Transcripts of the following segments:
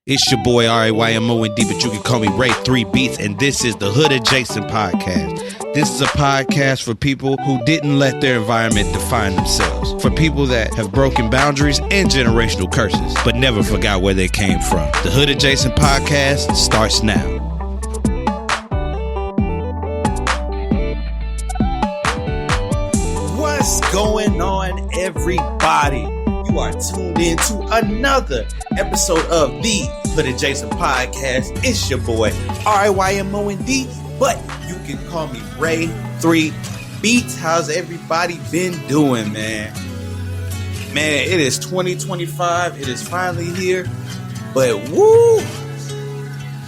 It's your boy RAYMOND, but you can call me Ray 3 Beats, and this is the Hood Adjacent Podcast. This is a podcast for people who didn't let their environment define themselves, for people that have broken boundaries and generational curses, but never forgot where they came from. The Hood Adjacent Podcast starts now. What's going on, everybody? You are tuned in to another episode of the Hood Adjacent Podcast. It's your boy RAYMOND, but you can call me Ray 3 Beats. How's everybody been doing, man? Man, it is 2025. It is finally here, but woo,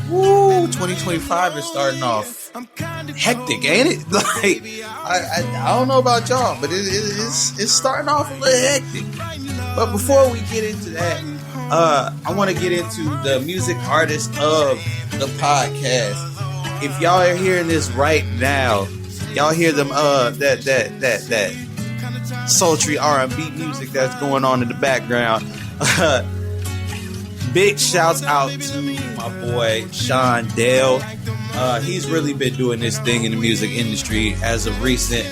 2025 is starting off hectic, ain't it? Like, I don't know about y'all, but it's starting off a little hectic. But before we get into that, I want to get into the music artist of the podcast. If y'all are hearing this right now, y'all hear them that sultry R&B music that's going on in the background. Big shouts out to my boy Shan. He's really been doing this thing in the music industry as of recent.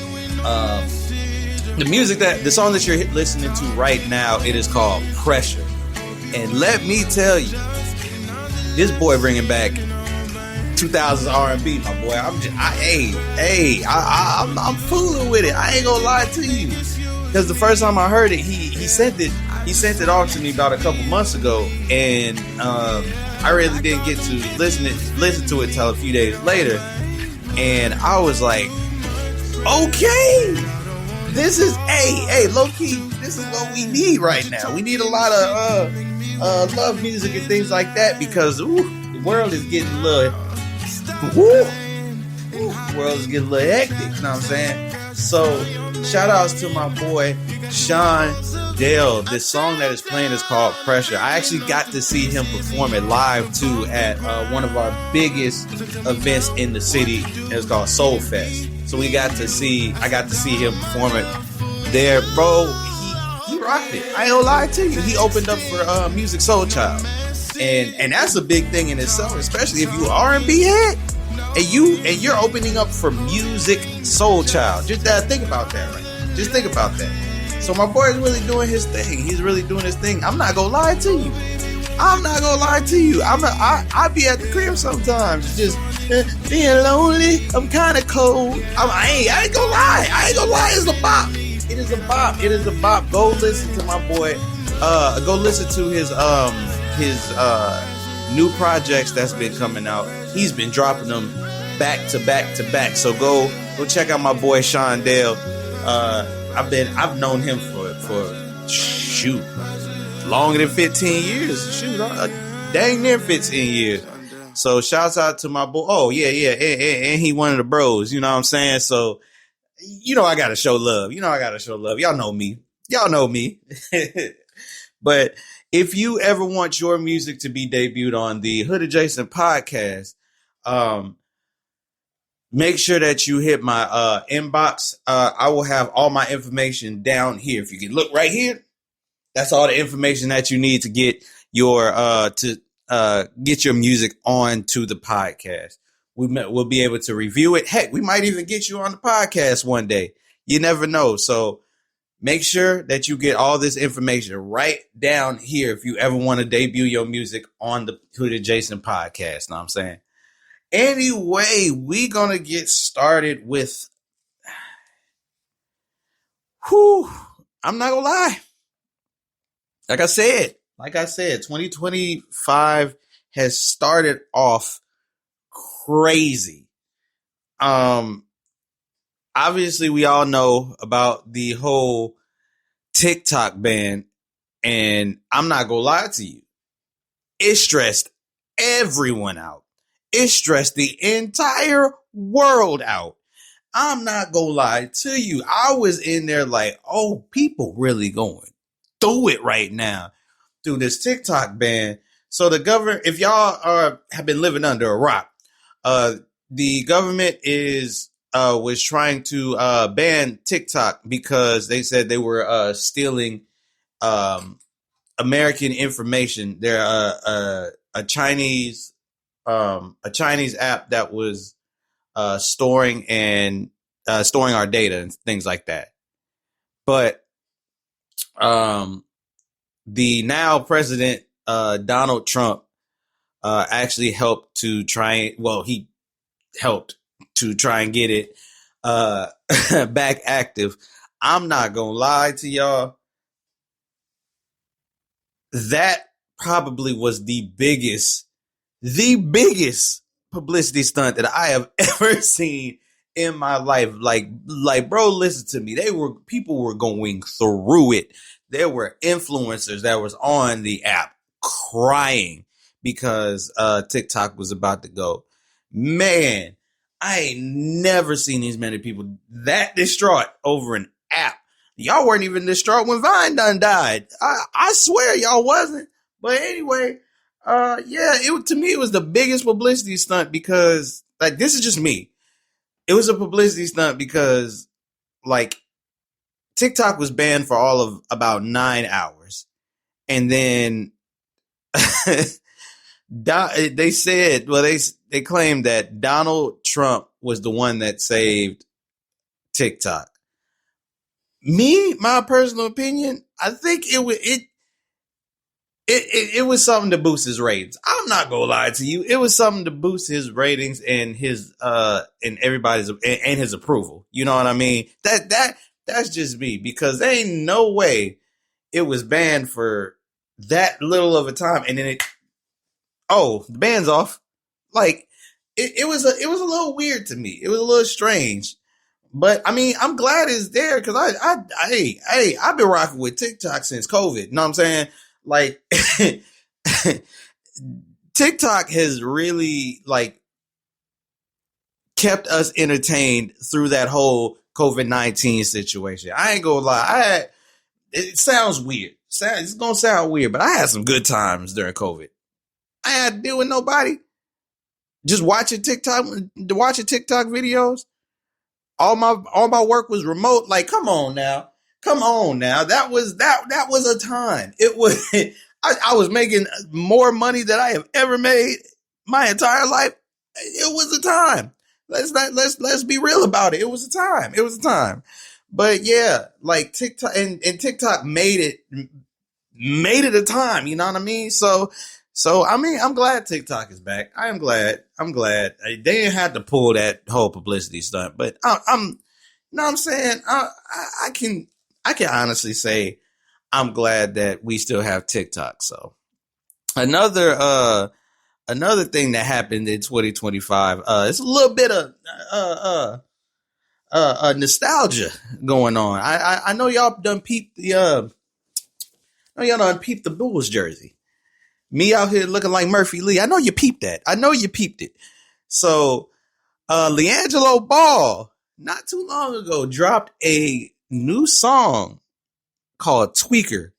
The song that you're listening to right now, it is called Pressure. And let me tell you, this boy bringing back 2000s R&B, my boy. I'm fooling with it. I ain't gonna lie to you, because the first time I heard it, he sent it off to me about a couple months ago, and I really didn't get to listen to it till a few days later, and I was like, okay. This is low key. This is what we need right now. We need a lot of love music and things like that, because the world is getting a little hectic. You know what I'm saying? So shout outs to my boy Shan. This song that is playing is called Pressure. I actually got to see him perform it live too at one of our biggest events in the city. It was called Soul Fest. So I got to see him perform it there, bro. He rocked it. I ain't gonna lie to you. He opened up for Music Soul Child, and that's a big thing in itself, especially if you R&B head and you're opening up for Music Soul Child. Just think about that, right? Just think about that. So my boy is really doing his thing. He's really doing his thing. I'm not gonna lie to you. I be at the crib sometimes, just being lonely. I'm kind of cold. I ain't gonna lie. It's a bop. It is a bop. Go listen to my boy. Go listen to his new projects that's been coming out. He's been dropping them back to back to back. So go check out my boy Shan. I've known him for shoot, longer than 15 years. Shoot, dang near 15 years. So shouts out to my boy. Oh yeah. And he one of the bros, you know what I'm saying? So, I gotta show love. Y'all know me. But if you ever want your music to be debuted on the Hood Adjacent Podcast, make sure that you hit my inbox. I will have all my information down here. If you can look right here, that's all the information that you need to get your music onto the podcast. We'll be able to review it. Heck, we might even get you on the podcast one day. You never know. So make sure that you get all this information right down here if you ever want to debut your music on the Hood Adjacent Podcast. Know what I'm saying? Anyway, we gonna get started with. I'm not gonna lie. Like I said, 2025 has started off crazy. Obviously, we all know about the whole Tik Tok ban, and I'm not gonna lie to you. It stressed everyone out. It stressed the entire world out. I'm not gonna lie to you. I was in there like, oh, people really going through it right now through this Tik Tok ban. So the government, if y'all have been living under a rock, the government was trying to ban TikTok because they said they were stealing American information, their a Chinese app that was storing our data and things like that. But the now president Donald Trump actually helped to try. Well, he helped to try and get it back active. I'm not gonna lie to y'all. That probably was the biggest publicity stunt that I have ever seen in my life. Like, bro, listen to me. People were going through it. There were influencers that was on the app crying because TikTok was about to go. Man, I ain't never seen these many people that distraught over an app. Y'all weren't even distraught when Vine done died. I swear y'all wasn't. But anyway, to me, it was the biggest publicity stunt because, like, this is just me. It was a publicity stunt because, like, TikTok was banned for all of about 9 hours. And then they said, well, they claimed that Donald Trump was the one that saved TikTok. My personal opinion, I think it was something to boost his ratings. I'm not gonna lie to you. It was something to boost his ratings and his and everybody's and his approval. You know what I mean? That's just me, because there ain't no way it was banned for that little of a time and then the ban's off. Like it was a little weird to me. It was a little strange. But I mean, I'm glad it's there because I've been rocking with TikTok since COVID. You know what I'm saying? Like TikTok has really like kept us entertained through that whole COVID-19 situation. I ain't gonna lie. It sounds weird. It's gonna sound weird, but I had some good times during COVID. I had to deal with nobody. Just watching TikTok videos. All my work was remote. Like, come on now. That was a time. It was. I was making more money than I have ever made my entire life. It was a time. Let's be real about it. It was a time. But yeah, like TikTok and TikTok made it a time. You know what I mean? So I mean, I'm glad TikTok is back. I am glad. They didn't have to pull that whole publicity stunt, but I'm you know what I'm saying? I can honestly say I'm glad that we still have TikTok. So another thing that happened in 2025, it's a little bit of nostalgia going on. I know y'all done peeped the Bulls jersey. Me out here looking like Murphy Lee. I know you peeped that. I know you peeped it. So, Gelo Ball, not too long ago, dropped a new song called Tweaker.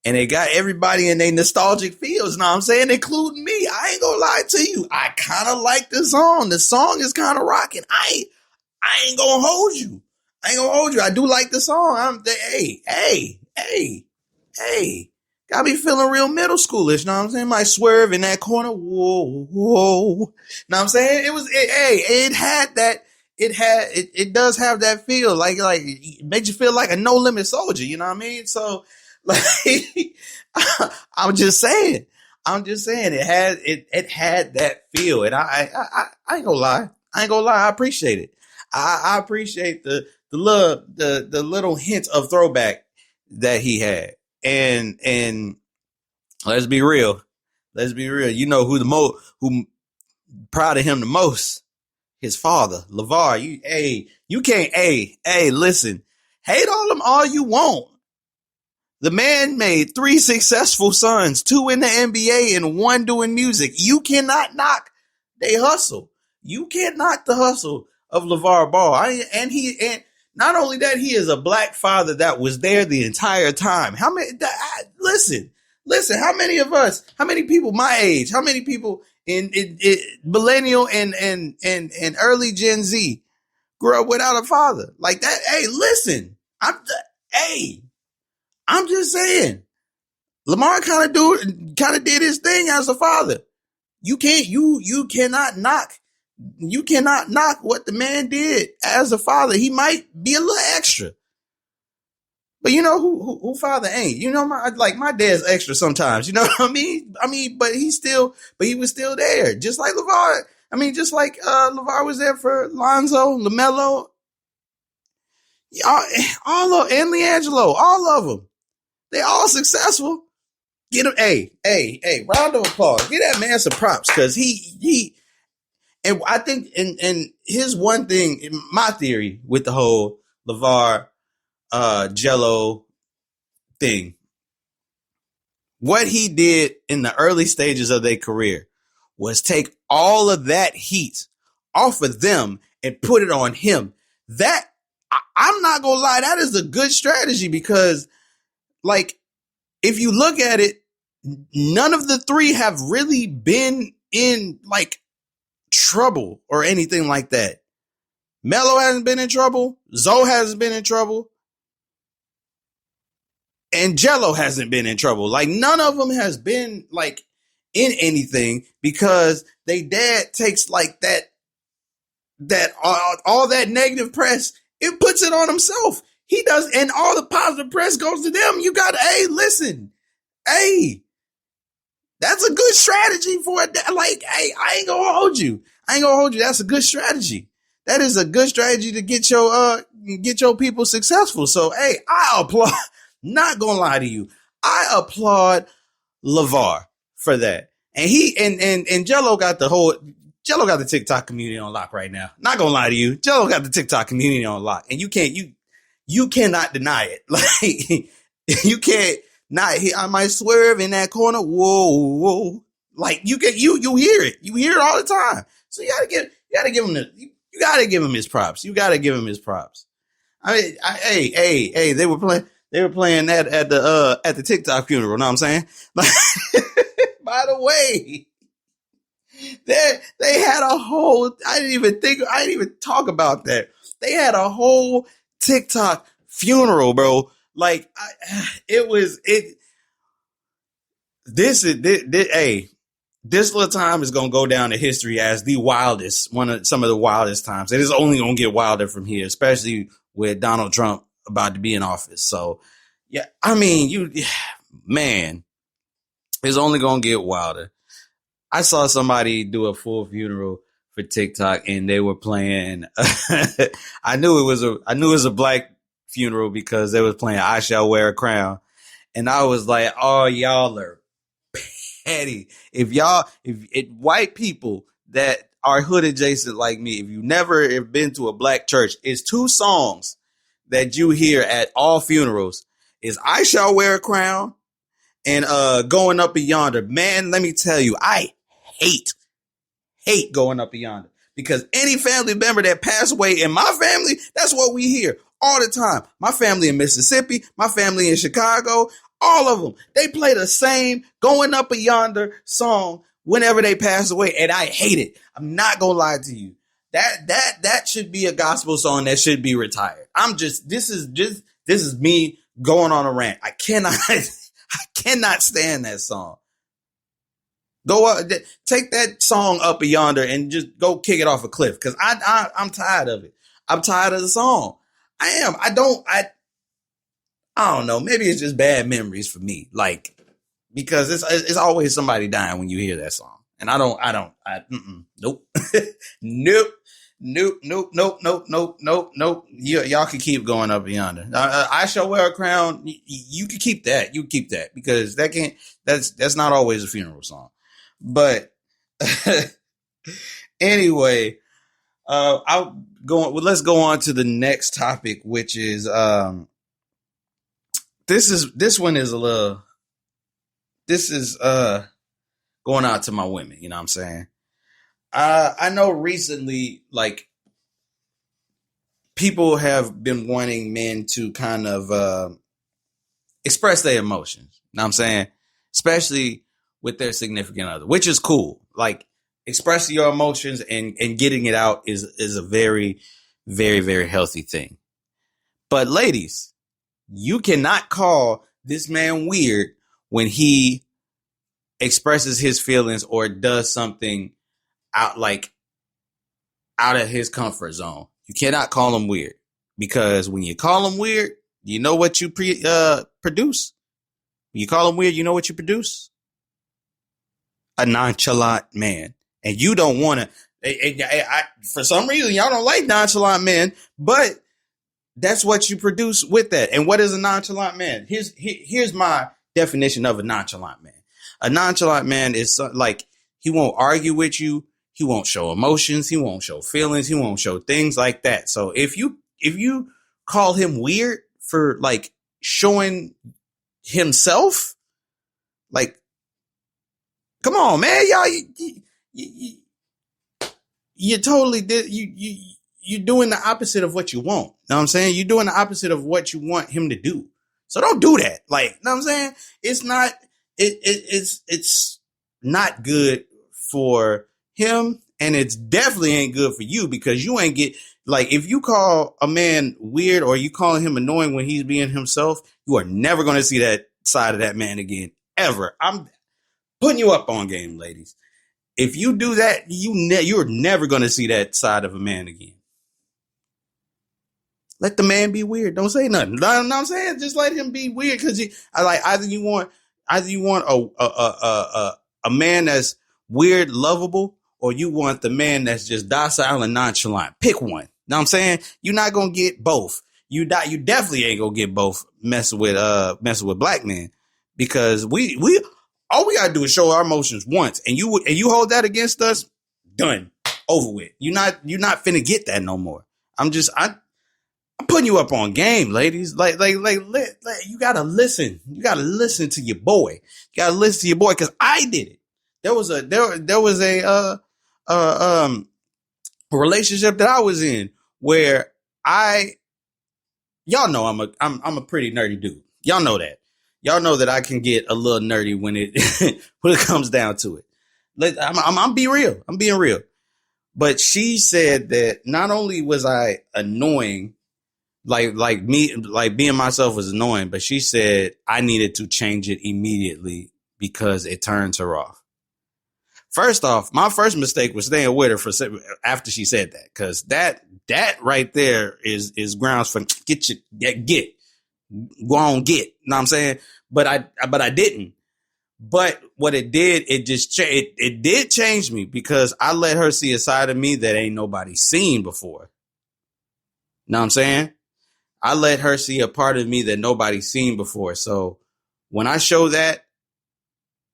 And it got everybody in their nostalgic feels, you know what I'm saying? Including me. I ain't gonna lie to you. I kind of like the song. The song is kind of rocking. I ain't gonna hold you. I do like the song. Hey. Got me feeling real middle schoolish, know what I'm saying? Might swerve in that corner. Whoa. Know what I'm saying? It does have that feel. Like it made you feel like a no limit soldier, you know what I mean? So like I'm just saying it had that feel. And I ain't gonna lie. I appreciate it. I appreciate the love, the little hints of throwback that he had. And let's be real. You know who proud of him the most? His father, LeVar. You can't. Listen. Hate on him all you want. The man made 3 successful sons, 2 in the NBA and 1 doing music. You cannot knock they hustle. You can't knock the hustle of LeVar Ball. And not only that, he is a black father that was there the entire time. Listen, how many people my age, how many people in millennial and early Gen Z grew up without a father like that? Hey, listen, I'm just saying, Lamar kind of did his thing as a father. You cannot knock what the man did as a father. He might be a little extra. But you know who father ain't? You know, my dad's extra sometimes. You know what I mean? But he was still there. Just like LeVar. LeVar was there for Lonzo, LaMelo, and LiAngelo, all of them. They all successful. Get him, hey, round of applause. Get that man some props, because and I think, and here's one thing, my theory with the whole LeVar, Gelo thing. What he did in the early stages of their career was take all of that heat off of them and put it on him. That, I'm not gonna lie, that is a good strategy, because, like, if you look at it, none of the three have really been in, like, trouble or anything like that. Melo hasn't been in trouble. Zoe hasn't been in trouble. And Gelo hasn't been in trouble. Like, none of them has been, like, in anything, because they dad takes, like, that all that negative press, it puts it on himself. He does, and all the positive press goes to them. You got, hey, listen, hey, that's a good strategy for it. Like, hey, I ain't gonna hold you. That's a good strategy. That is a good strategy to get your people successful. So, hey, I applaud. Not gonna lie to you, I applaud LeVar for that. And Gelo got the TikTok community on lock right now. Not gonna lie to you, Gelo got the TikTok community on lock, and you cannot deny it. Like, you can't. I might swerve in that corner. Whoa. Like, you hear it. You hear it all the time. So you gotta give him his props. I mean, hey, they were playing that at the TikTok funeral. Know what I'm saying? By the way, they had a whole, I didn't even talk about that. They had a whole TikTok funeral, bro. Like, this little time is going to go down to history as the wildest, some of the wildest times. It is only going to get wilder from here, especially with Donald Trump about to be in office. So, yeah, I mean, man, it's only going to get wilder. I saw somebody do a full funeral for TikTok, and they were playing, I knew it was a black funeral because they was playing I Shall Wear a Crown. And I was like, oh, y'all are petty. If white people that are hood adjacent like me, if you never have been to a black church, it's two songs that you hear at all funerals is I Shall Wear a Crown and Going Up Yonder. Man, let me tell you, I hate Going Up Yonder, because any family member that passed away in my family, that's what we hear all the time. My family in Mississippi, my family in Chicago, all of them, they play the same Going Up Yonder song whenever they pass away, and I hate it. I'm not gonna lie to you. That should be a gospel song that should be retired. This is me going on a rant. I cannot stand that song. Go up, take that song Up Yonder and just go kick it off a cliff, because I'm tired of it. I'm tired of the song. I am. I don't know. Maybe it's just bad memories for me. Like, because it's always somebody dying when you hear that song. And nope. Nope. Y'all can keep Going Up Yonder. I Shall Wear a Crown. You can keep that. You keep that, because that's not always a funeral song. But anyway, let's go on to the next topic, which is this one is going out to my women, you know what I'm saying? I know recently, like, people have been wanting men to kind of express their emotions, you know what I'm saying? Especially with their significant other, which is cool. Like, expressing your emotions and getting it out is a very, very, very healthy thing. But ladies, you cannot call this man weird when he expresses his feelings or does something out of his comfort zone. You cannot call him weird, because when you call him weird, you know what you produce. When you call him weird, you know what you produce? A nonchalant man. And you don't want to, for some reason, y'all don't like nonchalant men, but that's what you produce with that. And what is a nonchalant man? Here's my definition of a nonchalant man. A nonchalant man is like, he won't argue with you. He won't show emotions. He won't show feelings. He won't show things like that. So if you call him weird for like showing himself, like, come on, man, y'all, you totally did. You're doing the opposite of what you want. Know what I'm saying? You're doing the opposite of what you want him to do. So don't do that. Like, know what I'm saying? It's not, it's not good for him, and it's definitely ain't good for you, because you ain't get, like, if you call a man weird or you calling him annoying when he's being himself, you are never going to see that side of that man again, ever. I'm putting you up on game, ladies. If you do that, you're never going to see that side of a man again. Let the man be weird. Don't say nothing. Know what I'm saying? Just let him be weird, because either you want a man that's weird, lovable, or you want the man that's just docile and nonchalant. Pick one. Know what I'm saying? You're not gonna get both. You definitely ain't gonna get both messing with black men, because we all we gotta do is show our emotions once, and you hold that against us, done, over with. You're not finna get that no more. I'm putting you up on game, ladies. Like, you gotta listen. You gotta listen to your boy. You gotta listen to your boy, because I did it. There was a relationship that I was in where y'all know I'm a pretty nerdy dude. Y'all know that. Y'all know that I can get a little nerdy when it when it comes down to it. I'm being real. I'm being real. But she said that not only was I annoying, like being myself was annoying, but she said I needed to change it immediately because it turns her off. First off, my first mistake was staying with her after she said that, because that right there is grounds for get go on get. You know what I'm saying? But I didn't. But what it did, it did change me, because I let her see a side of me that ain't nobody seen before. You know what I'm saying? I let her see a part of me that nobody's seen before. So when I show that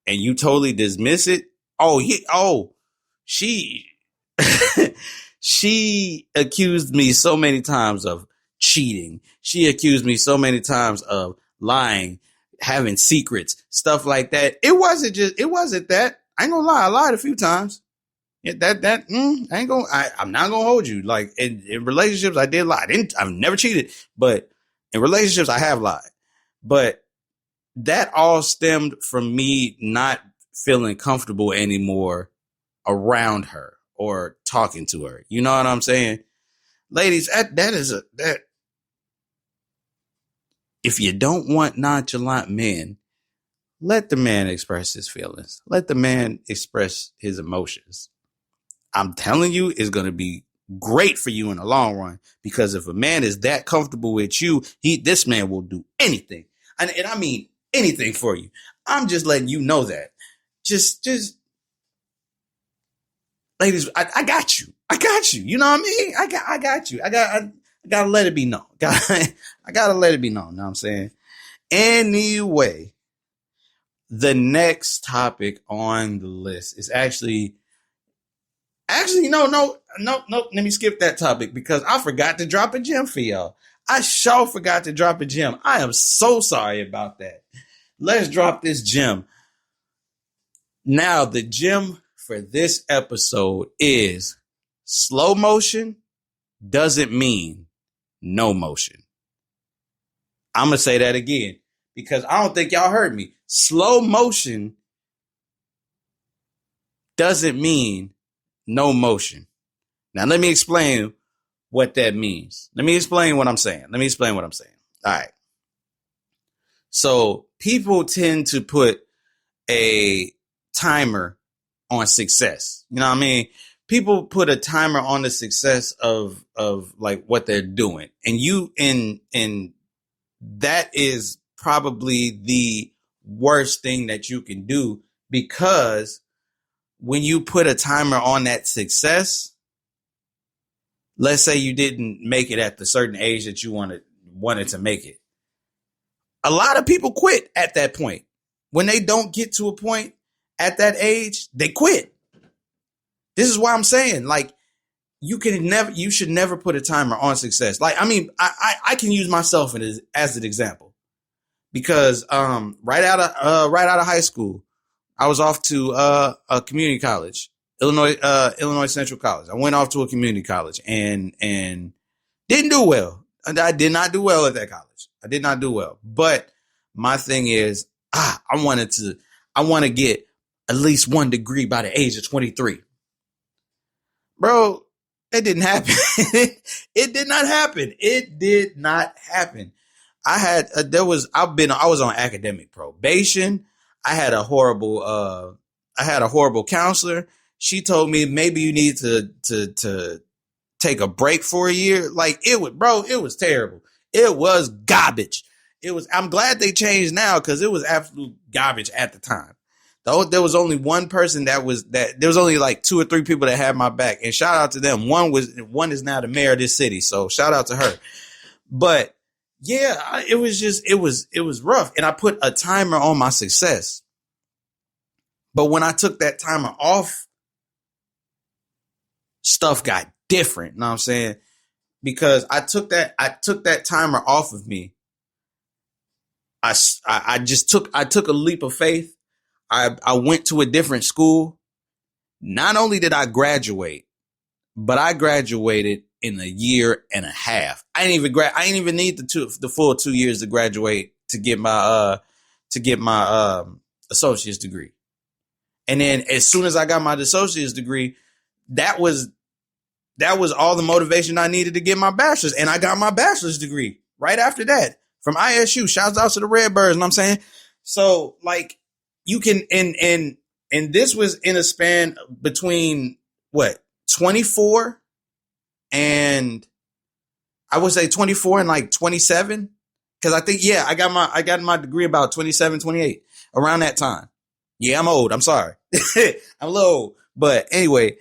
and you totally dismiss it, she she accused me so many times of cheating. She accused me so many times of lying, having secrets, stuff like that. It wasn't that. I ain't gonna lie. I lied a few times. Yeah, I'm not gonna hold you. Like in relationships, I did lie. I've never cheated, but in relationships, I have lied. But that all stemmed from me not feeling comfortable anymore around her or talking to her. You know what I'm saying? Ladies, that if you don't want nonchalant men, let the man express his feelings. Let the man express his emotions. I'm telling you, it's going to be great for you in the long run, because if a man is that comfortable with you, this man will do anything. And I mean anything for you. I'm just letting you know that. Just ladies, I got you. I got you. You know what I mean? I got you. I gotta let it be known. I gotta let it be known. Know what I'm saying? Anyway, the next topic on the list is actually, no. Let me skip that topic, because I forgot to drop a gem for y'all. I sure forgot to drop a gem. I am so sorry about that. Let's drop this gem. Now, the gem for this episode is slow motion doesn't mean no motion. I'm going to say that again, because I don't think y'all heard me. Slow motion doesn't mean no motion. Now, let me explain what that means. Let me explain what I'm saying. All right. So people tend to put a timer on success. You know what I mean? People put a timer on the success of like what they're doing. And that is probably the worst thing that you can do, because when you put a timer on that success, let's say you didn't make it at the certain age that you wanted to make it. A lot of people quit at that point. When they don't get to a point at that age, they quit. This is why I'm saying, like, you should never put a timer on success. Like, I mean, I can use myself as an example, because right out of high school, I was off to a community college, Illinois Central College. I went off to a community college and didn't do well. I did not do well at that college. I did not do well. But my thing is, I want to get at least one degree by the age of 23. Bro, it didn't happen. It did not happen. It did not happen. I was on academic probation. I had a horrible counselor. She told me maybe you need to take a break for a year. Like, it was terrible. It was garbage. I'm glad they changed now, because it was absolute garbage at the time. Though there was only one person there was only like 2 or 3 people that had my back, and shout out to them. One is now the mayor of this city. So shout out to her. But yeah, it was rough. And I put a timer on my success. But when I took that timer off, stuff got different. You know what I'm saying? Because I took that timer off of me. I took a leap of faith. I went to a different school. Not only did I graduate, but I graduated in a year and a half. I didn't even need the full 2 years to graduate to get my associate's degree. And then as soon as I got my associate's degree, that was all the motivation I needed to get my bachelor's. And I got my bachelor's degree right after that from ISU. Shouts out to the Redbirds. You know what I'm saying? So, like, you can, and this was in a span between 24 and I would say 24 and like 27. Cause I think, I got my degree about 27, 28 around that time. Yeah, I'm old. I'm sorry. I'm a little old, but anyway,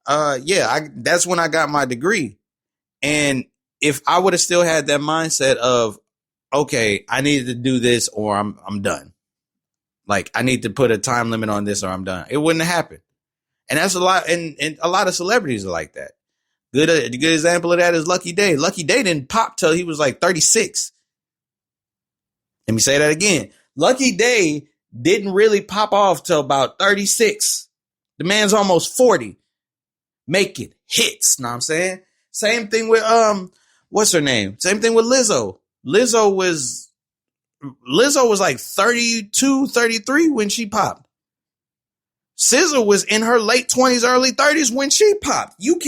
that's when I got my degree. And if I would have still had that mindset of, okay, I needed to do this or I'm done. Like, I need to put a time limit on this or I'm done, it wouldn't have happened. And that's a lot. And a lot of celebrities are like that. A good example of that is Lucky Day. Lucky Day didn't pop till he was like 36. Let me say that again. Lucky Day didn't really pop off till about 36. The man's almost 40. Making hits. Know what I'm saying? Same thing with, what's her name? Same thing with Lizzo. Lizzo was like 32, 33 when she popped. SZA was in her late 20s, early 30s when she popped. You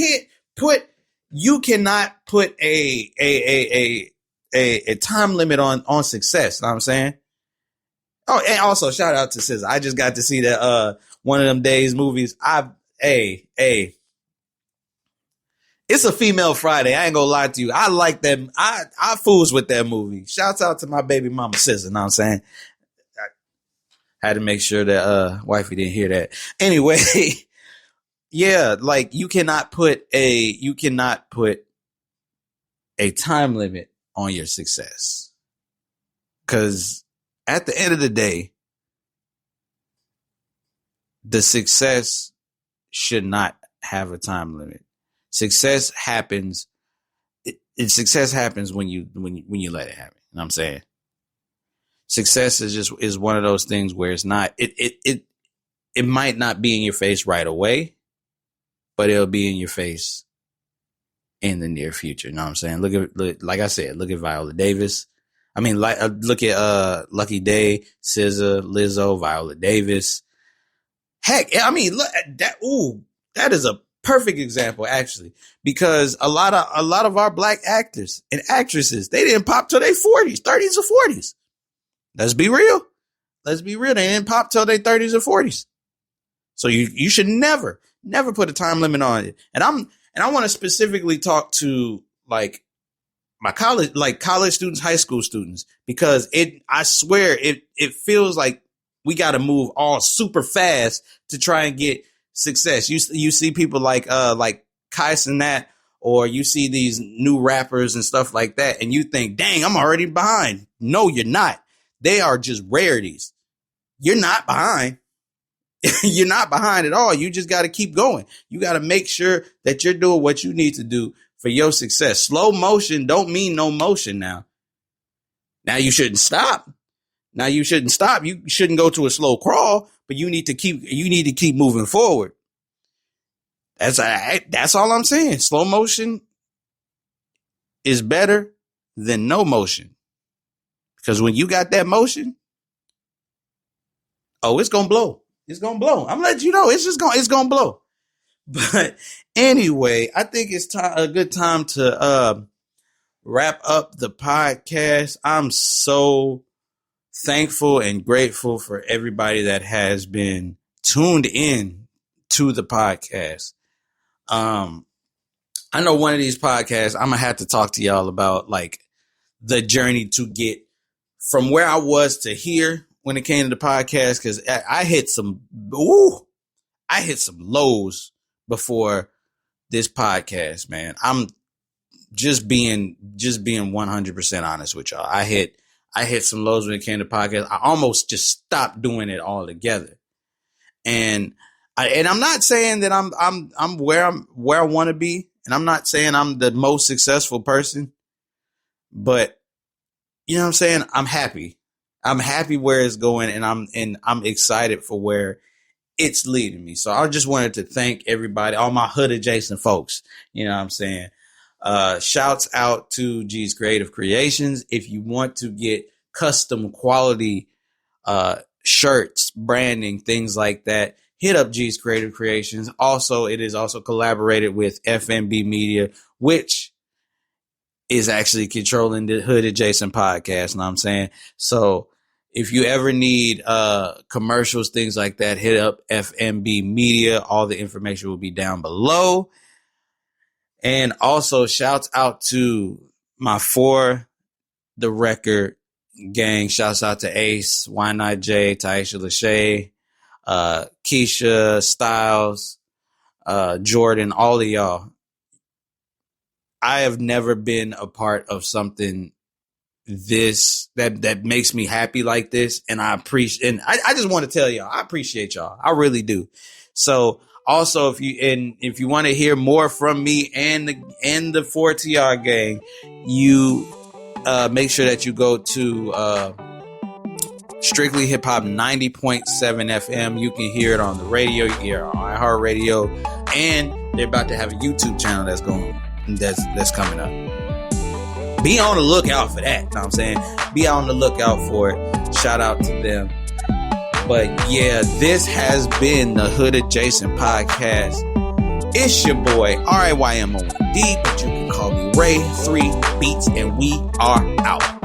cannot put a time limit on success. Know what I'm saying? Oh, and also shout out to SZA. I just got to see that one of them days movies. It's a female Friday. I ain't gonna lie to you. I like that. I fools with that movie. Shouts out to my baby mama SZA. Know what I'm saying? I had to make sure that wifey didn't hear that. Anyway, yeah, like you cannot put a time limit on your success. Cause at the end of the day, the success should not have a time limit. Success happens. Success happens when you let it happen. You know what I'm saying? Success is one of those things where it's not, it might not be in your face right away, but it'll be in your face in the near future. You know what I'm saying? Look, like I said, look at Viola Davis. I mean, look at Lucky Day, SZA, Lizzo, Viola Davis. Heck, I mean, look at that. Ooh, that is a perfect example, actually, because a lot of our black actors and actresses, they didn't pop till their 40s, 30s or 40s. Let's be real. Let's be real. They didn't pop till their 30s or 40s. So you should never put a time limit on it. And I want to specifically talk to like my college students, high school students, because I swear it feels like we got to move all super fast to try and get success. You see people like Kais and that, or you see these new rappers and stuff like that, and you think, dang, I'm already behind. No, you're not. They are just rarities. You're not behind. You're not behind at all. You just got to keep going. You got to make sure that you're doing what you need to do for your success. Slow motion don't mean no motion now. Now you shouldn't stop. You shouldn't go to a slow crawl, but you need to keep moving forward. That's all I'm saying. Slow motion is better than no motion. Because when you got that motion, it's going to blow. It's going to blow. I'm letting you know, it's going to blow. But anyway, I think it's a good time to wrap up the podcast. I'm so thankful and grateful for everybody that has been tuned in to the podcast. I know one of these podcasts, I'm going to have to talk to y'all about like the journey to get from where I was to here when it came to the podcast. Cause I hit some lows before this podcast, man. I'm just being 100% honest with y'all. I hit some lows when it came to podcast. I almost just stopped doing it altogether. And I'm not saying that I'm where I want to be, and I'm not saying I'm the most successful person, but you know what I'm saying? I'm happy. I'm happy where it's going, and I'm excited for where it's leading me. So I just wanted to thank everybody, all my hood adjacent folks. You know what I'm saying? Shouts out to G's Creative Creations. If you want to get custom quality shirts, branding, things like that, hit up G's Creative Creations. Also, it is also collaborated with FMB Media, which is actually controlling the Hood Adjacent podcast. Know what I'm saying? So if you ever need commercials, things like that, hit up FMB Media. All the information will be down below. And also shouts out to my For the Record gang. Shouts out to Ace, Why Not J, Taisha Lachey, Keisha, Styles, Jordan, all of y'all. I have never been a part of something that makes me happy like this, and I appreciate. And I just want to tell y'all, I appreciate y'all. I really do. So also, if you want to hear more from me and the 4TR gang, you make sure that you go to Strictly Hip Hop 90.7 FM. You can hear it on the radio, you can hear it on iHeartRadio, and they're about to have a YouTube channel that's coming up. Be on the lookout for that. You know what I'm saying? Be on the lookout for it. Shout out to them. But yeah, this has been the Hood Adjacent Podcast. It's your boy, RAYMOND, but you can call me Ray 3 Beats, and we are out.